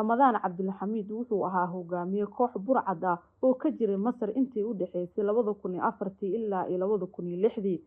Ramadaan Cabdulxamiid wuxuu ahaa hogaamiye koox burcad ah oo ka jiray Masar intii u dhaxaysay 2004 ilaa 2006.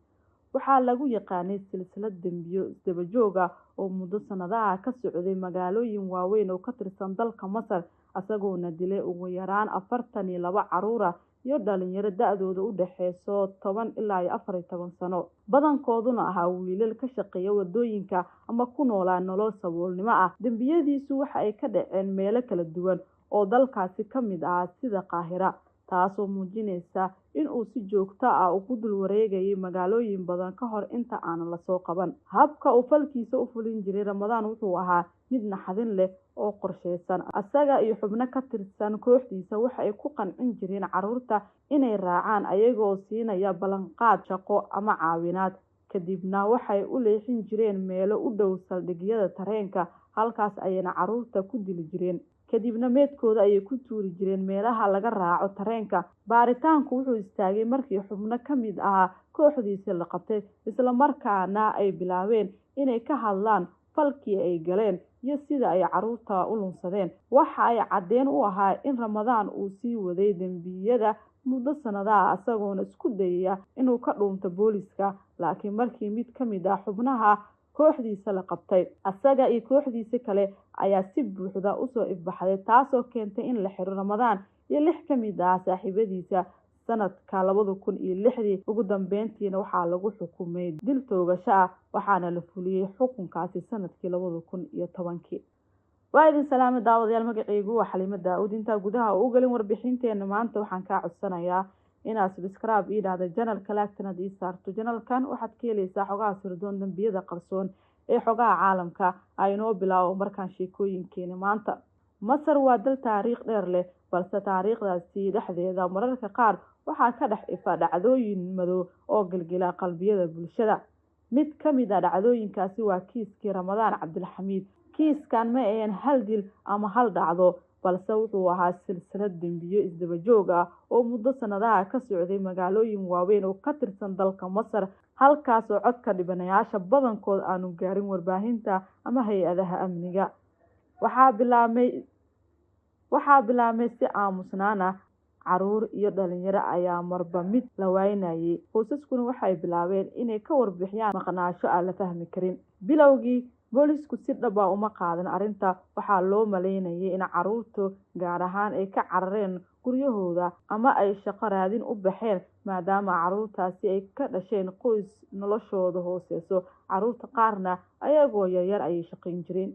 Waxaa lagu yaqaanay silsilad dambiyo isdaba joog ah oo muddo sanadaha ka socday magaalooyin waaweyn oo ka tirsan dalka Masar, isagoona dilay ugu yaraan 42 caruur ah iyo dhalinyaro da'doodu u dhaxayso 10 ilaa 14 sano, badankooduna ahaa wiilal ka shaqeeya wadooyinka ama ku noolaa nolol saboolnimo ah. Dambiyadiisu waxa ay ka dhaceen meelo kala duwan oo dalkaasi ka mid ah sida Qaahira, taasoo muujinaysa in uu si joogto ah ugu dul wareegayay magaalooyin badan ka hor inta aan la soo qaban. Habka uu falkiisa u fulin jiray Ramadaan wuxuu ahaa mid naxdin leh oo qorsheysan. Asaga iyo xubno ka tirsan kooxdiisa waxa ay ku qancin jireen caruurta inay raacaan ayagoo siinaya ballanqaad shaqo ama caawinaad, kadibna waxay u leexin jireen meelo u dhow saldhigyada tareenka, halkaas ayayna caruurta ku dili jireen, kadibna meedkooda ayay ku tuuri jireen meelaha laga raaco tareenka. Baaritaanku wuxuu istaagay markii xubno ka mid ah kooxdiisa la qabtay, isla markaana ay bilaabeen inay ka hadlaan falkii ay galeen iyo sida ay caruurta u lunsadeen. Waxa ay caddeyn u ahaa in Ramadaan uu sii waday dambiyada muddo sanadaha isagoona isku dayaya inuu ka dhuunto booliska, laakiin markii mid ka mid ah xubnaha kooxdiisa la qabtay, asaga iyo kooxdiisa kale ayaa si buuxda u soo ifbaxday, taasoo keentay in la xiro Ramadaan iyo 6 ka mid ah saaxiibadiisa sanadka 2006. Ugu dambeyntiina waxaa lagu xukumay dil toogasho ah, waxaana la fuliyay xukunkaasi sanadkii 2010. waa idin salaamay daawadayaal, magacaygu waa Xaliimo Daawud. Intaa gudaha u galin warbixinteena maanta waxaan ka codsanayaa inaad subscribe ii dhahdo channelka, lagtana ii saarto. Channelkan waxaad ka helaysaa xogaha sirdoon, dambiyada qarsoon ee xogaha caalamka. Aynoo bilaabo markaan sheekooyinkeena maanta. Masar waa dal taariikh dheer leh, balse taariikhdaasi dhexdeeda mararka qaar waxaa ka dhex ifa dhacdooyin madow oo gilgila qalbiyada bulshada. Mid ka mid ah dhacdooyinkaasi waa kiiskii Ramadaan Cabdulxamiid. Kiiskan ma ahayn hal dil ama hal dhacdo, balse wuxuu ahaa silsilad dambiyo isdaba joog ah oo muddo sanadaha ka socday magaalooyin waaweyn oo ka tirsan dalka Masar, halkaas oo codka dhibanayaasha badankood aanu gaarin warbaahinta ama hay-adaha amniga. Waxaa bilaabmay si aamusnaan ah. Caruur iyo dhalinyaro ayaa marba mid la waynayay. Qoysaskuna waxay bilaabeen inay ka warbixiyaan maqnaansho aan la fahmi karin. Bilowgii boolisku si dhab ah uma qaadan arrinta. Waxaa loo maleynayay in caruurtu gaar ahaan ay ka carareen guryahooda ama ay shaqo raadin u baxeen, maadaama caruurtaasi ay ka dhasheen qoys noloshooda hooseyso. Caruurta qaarna ayagoo yaryar ayay shaqayn jireen.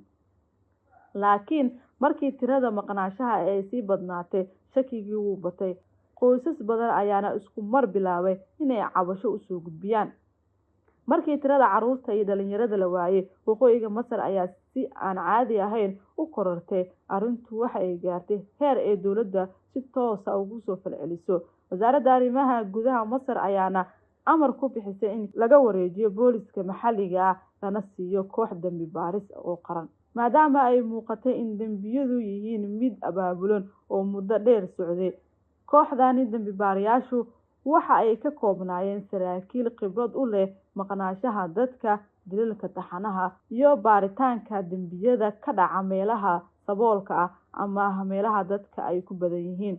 Laakiin markii tirada maqnaanshaha ay sii badnaatay, shakigii wuu batay. Qoysas badan ayaana isku mar bilaabay inay cabasho u soo gudbiyaan. Markii tirada caruurta iyo dhalinyarada la waayay, waqooyiga Masar ayaa si aan caadi ahayn u korortay. Arrintu waxa ay gaartay heer ay dowladda si toos ah ugu soo falceliso. Wasaaradda Arrimaha Gudaha Masar ayaana amar ku bixisay in laga wareejiyo booliska maxalliga ah lana siiyo koox dambi baaris oo qaran, maadaama ay muuqatay in dambiyadu yihiin mid abaabulan oo muddo dheer socday. Kooxdani dambi baarayaashu waxa ay ka koobnaayeen saraakiil khibrad u leh maqnaanshaha dadka, dilalka taxanaha, iyo baaritaanka dambiyada ka dhaca meelaha saboolka ah ama meelaha dadka ay ku badan yihiin.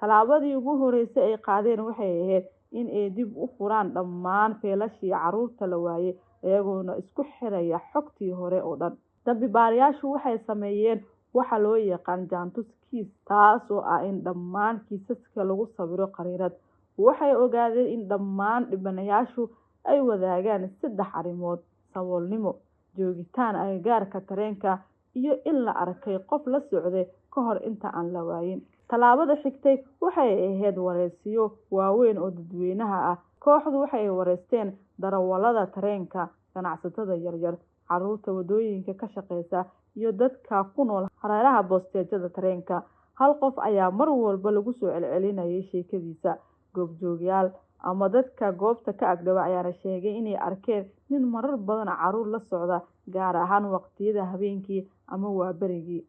Tallaabadii ugu horeysay ay qaadeen waxay ahayd in ay dib u furaan dhammaan feelashii caruurta la waayay, iyagoona isku xiraya xogtii hore oo dhan. Dambi baarayaashu waxay sameeyeen waxa loo yaqaan jaantus kiis, taasoo ah in dhammaan kiisaska lagu sawiro khariirad. Waxay ogaadeen in dhammaan dhibanayaashu ay wadaagaan 3 arrimood: saboolnimo, joogitaan agagaarka tareenka, iyo in la arkay qof la socday ka hor inta aan la waayin. Tallaabada xigtay waxay ahayd wareysiyo waaweyn oo dadweynaha ah. Kooxdu waxay wareysteen darawallada tareenka, ganacsatada yaryar, caruurta wadooyinka ka shaqeysa, iyo dadka ku nool hareeraha boosteejyada tareenka. Hal qof ayaa mar walba lagu soo celcelinayay sheekadiisa. Goobjoogayaal ama dadka goobta ka agdhowa ayaana sheegay inay arkeen nin marar badan caruur la socda, gaar ahaan waqtiyada habeenkii ama waaberigii.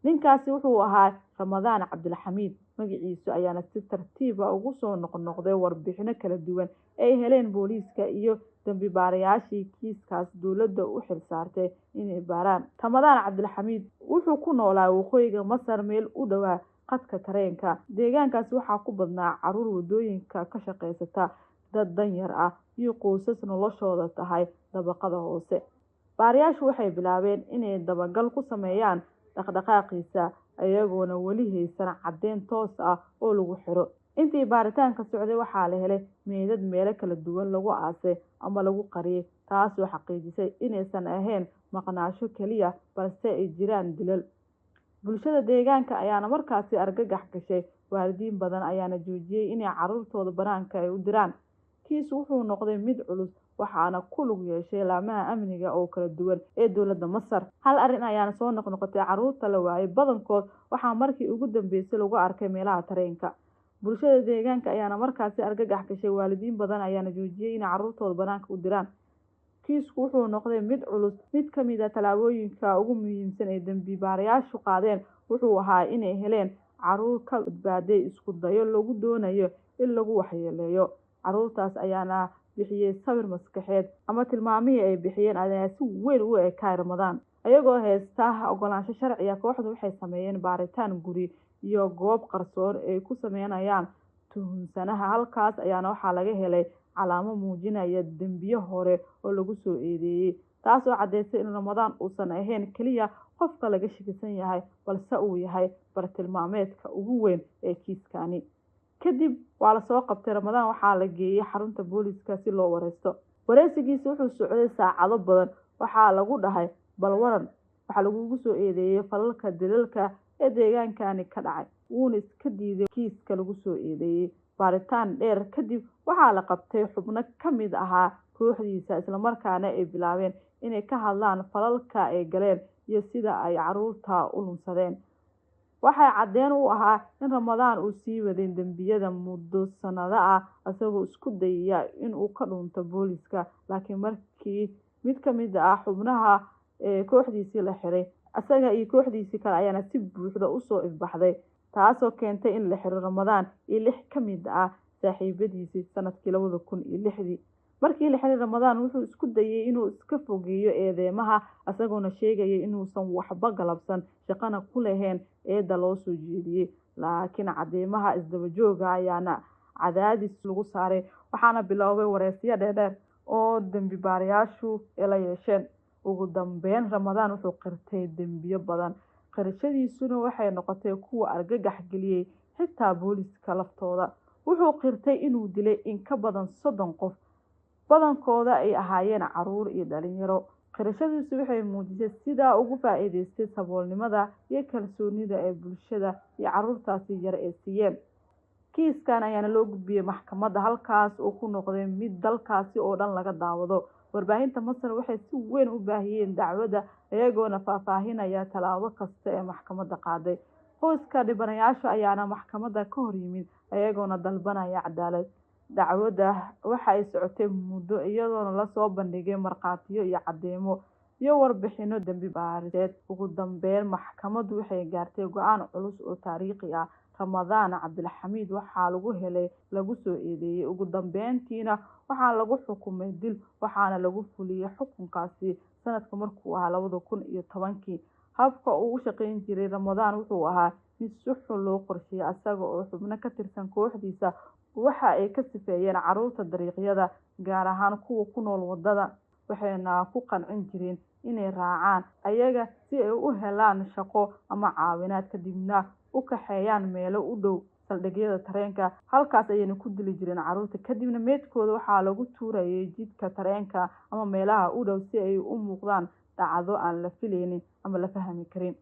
Ninkaasi wuxuu ahaa Ramadaan Cabdulxamiid. magaciisa ayaana si tartiib ah ugu soo noqnoqday warbixino kala duwan ay heleen booliiska iyo dambi baarayaashii kiiskaas dowladda u xilsaartay inay baaraan. Ramadaan Cabdilxamiid wuxuu ku noolaa waqooyiga Masar meel u dhowaa khadka tareenka. Deegaankaas waxaa ku badnaa caruur wadooyinka ka shaqaysata, dad danyar ah iyo qoysas noloshooda tahay dabaqada hoose. Baarayaashu waxay bilaabeen inay dabagal ku sameeyaan dhaqdhaqaaqiisa iyagoona weli haysan caddeyn toos ah oo lagu xiro. Intii baaritaanka socday waxaa la helay meydad meelo kala duwan lagu aasay ama lagu qariyay, taasoo xaqiijisay inaysan ahayn maqnaansho keliya balse ay jiraan dilal. Bulshada deegaanka ayaana markaasi argagax gashay, waalidiin badan ayaana joojiyay inay caruurtooda banaanka ay u diraan. Kiis wuxuu noqday mid culus waxaana ku lug yeeshay laamaha amniga oo kala duwan ee dowladda Masar. Hal arrin ayaana soo noqnoqotay caruurta la waayay badankood waxaa markii ugu dambeysay lagu arkay meelaha tareenka. Bulshada deegaanka ayaana markaasi argagax gashay, waalidiin badan ayaana joojiyay inay caruurtooda banaanka u diraan. Kiisku wuxuu noqday mid culus. Mid ka mid ah tallaabooyinka ugu muhiimsan ee dambi baarayaashu qaadeen wuxuu ahaa inay heleen caruur ka badbaaday isku dayo lagu doonayo in lagu waxyeeleeyo. Caruurtaas ayaana bixiyay sawir maskaxeed ama tilmaamihii ay bixiyeen ayaa si weyn u ekaa Ramadaan. Ayagoo haysta ogolaansho sharci ah, kooxdu waxay sameeyeen baaritaan guri iyo goob qarsoon ay ku sameynayaan tuhunsanaha. Halkaas ayaana waxaa laga helay calaamo muujinaya dambiyo hore oo lagu soo eedeeyay, taasoo caddeysay in Ramadaan uusan ahayn kaliya qofka laga shakisan yahay balse uu yahay bartilmaameedka ugu weyn ee kiiskani. Kadib waa la soo qabtay Ramadaan, waxaa la geeyay xarunta booliiska si loo wareysto. Wareysigiisa wuxuu socday saacado badan. Waxaa lagu dhahay bal waran waxa lagugu soo eedeeyay falalka dilalka ee deegaankani ka dhacay, wuuna iska diiday kiiska lagu soo eedeeyay. Baaritaan dheer kadib waxaa la qabtay xubno ka mid ahaa kooxdiisa, isla markaana ay bilaabeen inay ka hadlaan falalka ay galeen iyo sida ay caruurta u lunsadeen. Waxay caddeyn u ahaa in Ramadaan uu sii waday dambiyada muddo sanado ah isagoo isku dayaya in uu ka dhunto booliiska, laakiin markii mid ka mid ah xubnaha kooxdiisii la xiray, isaga iyo kooxdiisii kale ayaana si buuxda u soo ifbaxday, taasoo keentay in la xiro Ramadaan iyo 6 ka mid ah saaxiibadiisii sanadkii 2006. Markii la xiray Ramadaan wuxuu isku dayay inuu iska fogeeyo eedeymaha, isagoona sheegayay inuusan waxba galabsan shaqana ku lahayn eedda loo soo jeediyay. Laakiin cadeymaha isdaba jooga ayaana cadaadis lagu saaray, waxaana bilaabay wareysiyo dheer oo dambi baarayaashu la yeesheen. Ugu dambeyn Ramadaan wuxuu qirtay dambiyo badan. Qirashadiisuna waxay noqotay kuwa argagax geliyay xitaa booliiska laftooda. Wuxuu qirtay inuu dilay in ka badan 30 qof, badankooda ay ahaayeen caruur iyo dhalinyaro. Qirashadiisu waxay muujisay sida ugu faa'iideystay saboolnimada iyo kalsoonida ee bulshada iyo caruurtaasi yar ee siiyeen. Kiiskan ayaana loo gudbiyay maxkamadda, halkaas oo ku noqday mid dalkaasi oo dhan laga daawado. Warbaahinta Masar waxay si weyn u baahiyeen dacwadda, iyagoona faahfaahinaya tallaabo kasta ee maxkamadda qaaday. Qoyska dhibanayaasha ayaana maxkamadda ka hor yimid iyagoona dalbanaya cadaalad. Dacwadda waxa ay socotay muddo iyadoona la soo bandhigay markhaatiyo iyo cadeymo iyo warbixino dambi baariseed. Ugu dambeyn maxkamaddu waxay gaartay go'aan culus oo taariikhi ah. Ramadaan Cabdilxamiid waxaa lagu helay lagu soo eedeeyay, ugu dambeyntiina waxaa lagu xukumay dil, waxaana lagu fuliyay xukunkaasi sanadka markuu ahaa 2010. Habka uu u shaqayn jiray Ramadaan wuxuu ahaa mid si xun loo qorsheeyay, isaga oo xubno ka tirsan kooxdiisa waxa ay ka sifeeyeen caruurta dariiqyada, gaar ahaan kuwa ku nool wadada, waxayna ku qancin jireen inay raacaan ayaga si ay u helaan shaqo ama caawinaad, kadibna u kaxeeyaan meelo u dhow saldhigyada tareenka. Halkaas ayayna ku dili jireen caruurta, kadibna meedkooda waxaa lagu tuurayay jidka tareenka ama meelaha u dhow si ay u muuqdaan dhacdo aan la filaynin ama la fahmi karin.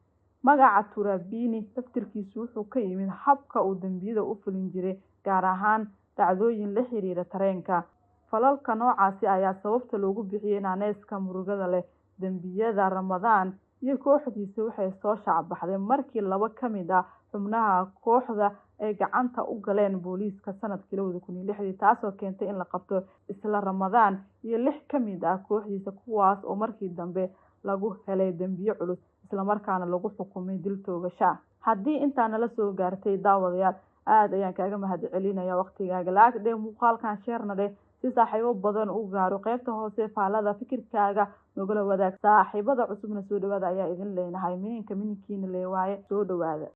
Magaca Turabini laftirkiisu wuxuu ka yimid habka uu dambiyada u fulin jiray, gaar ahaan dhacdooyin la xiriira tareenka. Falalka noocaasi ayaa sababta loogu bixiyay naaneyska murugada leh. Dambiyada Ramadaan iyo kooxdiisa waxay soo shacbaxday markii 2 ka mid ah xubnaha kooxda ay gacanta u galeen booliiska sanadkii 2006, taasoo keentay in la qabto isla Ramadaan iyo 6 ka mid ah kooxdiisa, kuwaas oo markii dambe lagu helay dambiyo culus isla markaana lagu xukumay dil toogasho. haddii intaa nala soo gaartay daawadayaal aad ayaan kaaga mahadcelinaya waqtigaaga laag dheh muuqaalkan sheerna dheh si saaxiibo badan u gaaro qaybta hoose faalada fikirkaaga nagula wadaag saaxiibada cusubna soo dhawaada ayaa idin leenahay mininka mininkiina leewaaye soo dhawaada.